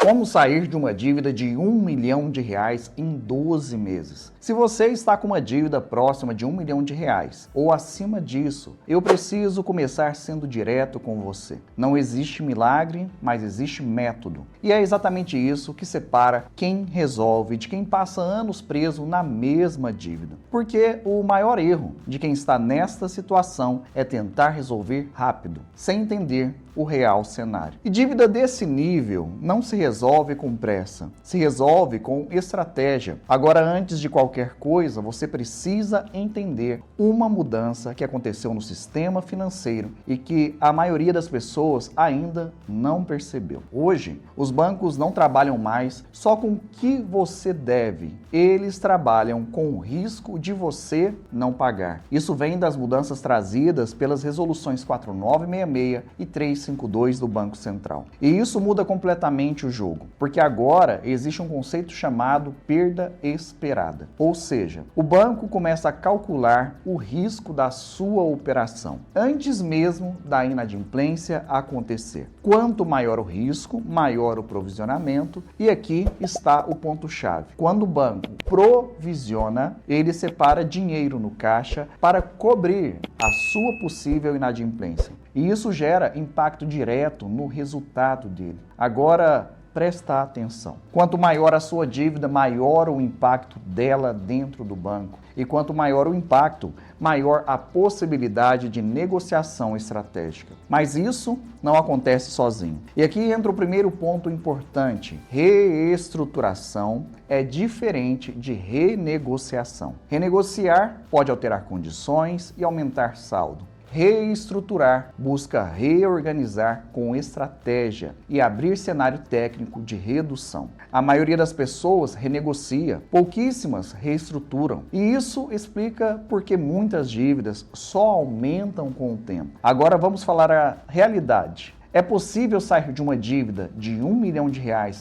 Como sair de uma dívida de R$ 1 milhão em 12 meses? Se você está com uma dívida próxima de R$ 1 milhão ou acima disso, eu preciso começar sendo direto com você. Não existe milagre, mas existe método. E é exatamente isso que separa quem resolve de quem passa anos preso na mesma dívida. Porque o maior erro de quem está nesta situação é tentar resolver rápido, sem entender o real cenário. E dívida desse nível não se resolve com pressa, se resolve com estratégia. Agora, antes de qualquer coisa, você precisa entender uma mudança que aconteceu no sistema financeiro e que a maioria das pessoas ainda não percebeu. Hoje, os bancos não trabalham mais só com o que você deve, eles trabalham com o risco de você não pagar. Isso vem das mudanças trazidas pelas resoluções 4966 e 352 do Banco Central. E isso muda completamente o jogo, porque agora existe um conceito chamado perda esperada. Ou seja, o banco começa a calcular o risco da sua operação antes mesmo da inadimplência acontecer. Quanto maior o risco, maior o provisionamento, e aqui está o ponto-chave. Quando o banco provisiona, ele separa dinheiro no caixa para cobrir a sua possível inadimplência. E isso gera impacto direto no resultado dele. Agora, presta atenção. Quanto maior a sua dívida, maior o impacto dela dentro do banco. E quanto maior o impacto, maior a possibilidade de negociação estratégica. Mas isso não acontece sozinho. E aqui entra o primeiro ponto importante. Reestruturação é diferente de renegociação. Renegociar pode alterar condições e aumentar saldo. Reestruturar busca reorganizar com estratégia e abrir cenário técnico de redução. A maioria das pessoas renegocia, pouquíssimas reestruturam. E isso explica por que muitas dívidas só aumentam com o tempo. Agora vamos falar a realidade. É possível sair de uma dívida de R$ 1 milhão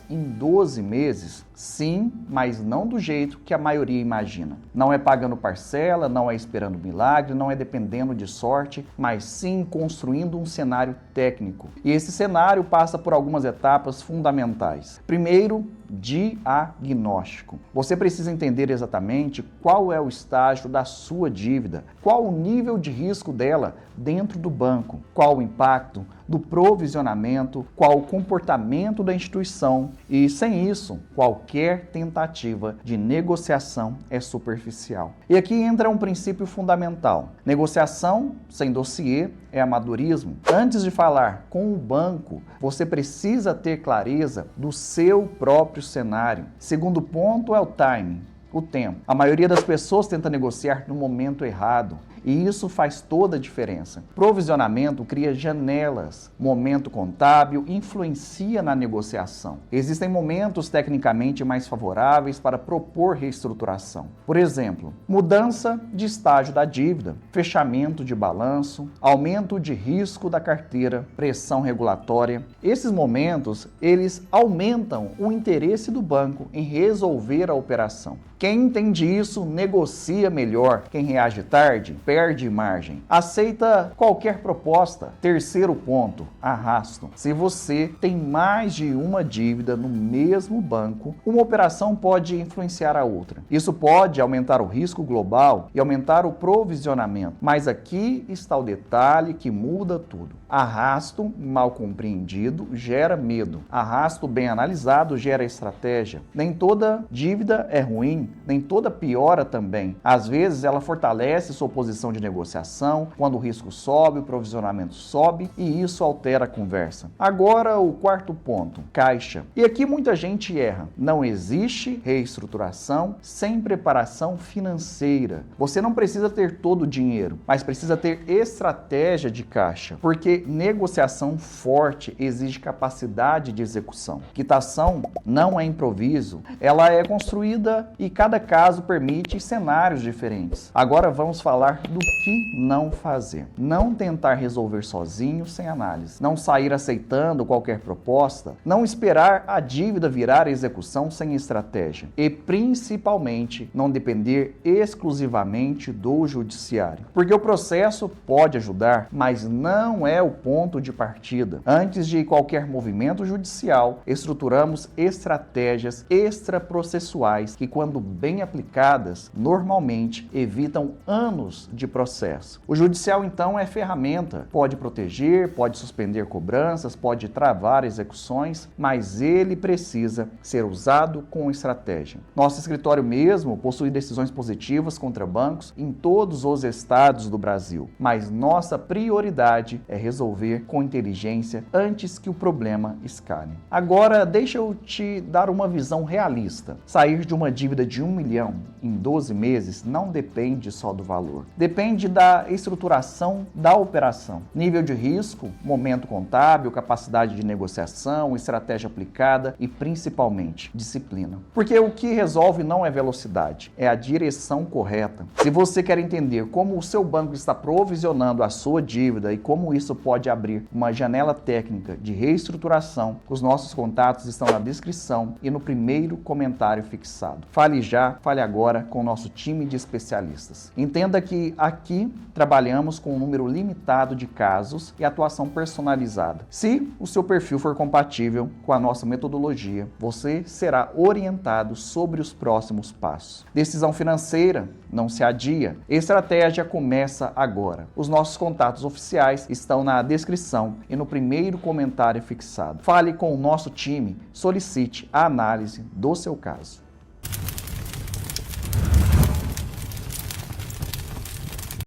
em 12 meses? Sim, mas não do jeito que a maioria imagina. Não é pagando parcela, não é esperando milagre, não é dependendo de sorte, mas sim construindo um cenário técnico. E esse cenário passa por algumas etapas fundamentais. Primeiro, diagnóstico. Você precisa entender exatamente qual é o estágio da sua dívida, qual o nível de risco dela dentro do banco, qual o impacto do provisionamento, qual o comportamento da instituição e, sem isso, qualquer tentativa de negociação é superficial. E aqui entra um princípio fundamental. Negociação sem dossiê é amadorismo. Antes de falar com o banco, você precisa ter clareza do seu próprio cenário. Segundo ponto é o timing, o tempo. A maioria das pessoas tenta negociar no momento errado. E isso faz toda a diferença. Provisionamento cria janelas. Momento contábil influencia na negociação. Existem momentos tecnicamente mais favoráveis para propor reestruturação. Por exemplo, mudança de estágio da dívida, fechamento de balanço, aumento de risco da carteira, pressão regulatória. Esses momentos, eles aumentam o interesse do banco em resolver a operação. Quem entende isso negocia melhor. Quem reage tarde perde margem. Aceita qualquer proposta. Terceiro ponto, arrasto. Se você tem mais de uma dívida no mesmo banco, uma operação pode influenciar a outra. Isso pode aumentar o risco global e aumentar o provisionamento. Mas aqui está o detalhe que muda tudo. Arrasto mal compreendido gera medo. Arrasto bem analisado gera estratégia. Nem toda dívida é ruim, nem toda piora também. Às vezes ela fortalece sua posição de negociação, quando o risco sobe, o provisionamento sobe e isso altera a conversa. Agora o quarto ponto, caixa. E aqui muita gente erra. Não existe reestruturação sem preparação financeira. Você não precisa ter todo o dinheiro, mas precisa ter estratégia de caixa, porque negociação forte exige capacidade de execução. Quitação não é improviso, ela é construída e cada caso permite cenários diferentes. Agora vamos falar do que não fazer. Não tentar resolver sozinho sem análise. Não sair aceitando qualquer proposta. Não esperar a dívida virar execução sem estratégia. E principalmente não depender exclusivamente do judiciário. Porque o processo pode ajudar, mas não é o ponto de partida. Antes de qualquer movimento judicial, estruturamos estratégias extraprocessuais que, quando bem aplicadas, normalmente evitam anos de processo. O judicial, então, é ferramenta. Pode proteger, pode suspender cobranças, pode travar execuções, mas ele precisa ser usado com estratégia. Nosso escritório mesmo possui decisões positivas contra bancos em todos os estados do Brasil, mas nossa prioridade é resolver com inteligência antes que o problema escale. Agora, deixa eu te dar uma visão realista. Sair de uma dívida de 1 milhão em 12 meses não depende só do valor. Depende da estruturação da operação, nível de risco, momento contábil, capacidade de negociação, estratégia aplicada e, principalmente, disciplina. Porque o que resolve não é velocidade, é a direção correta. Se você quer entender como o seu banco está provisionando a sua dívida e como isso pode abrir uma janela técnica de reestruturação, os nossos contatos estão na descrição e no primeiro comentário fixado. Fale já, fale agora com o nosso time de especialistas. Entenda que aqui trabalhamos com um número limitado de casos e atuação personalizada. Se o seu perfil for compatível com a nossa metodologia, você será orientado sobre os próximos passos. Decisão financeira não se adia. Estratégia começa agora. Os nossos contatos oficiais estão na descrição e no primeiro comentário fixado. Fale com o nosso time, solicite a análise do seu caso.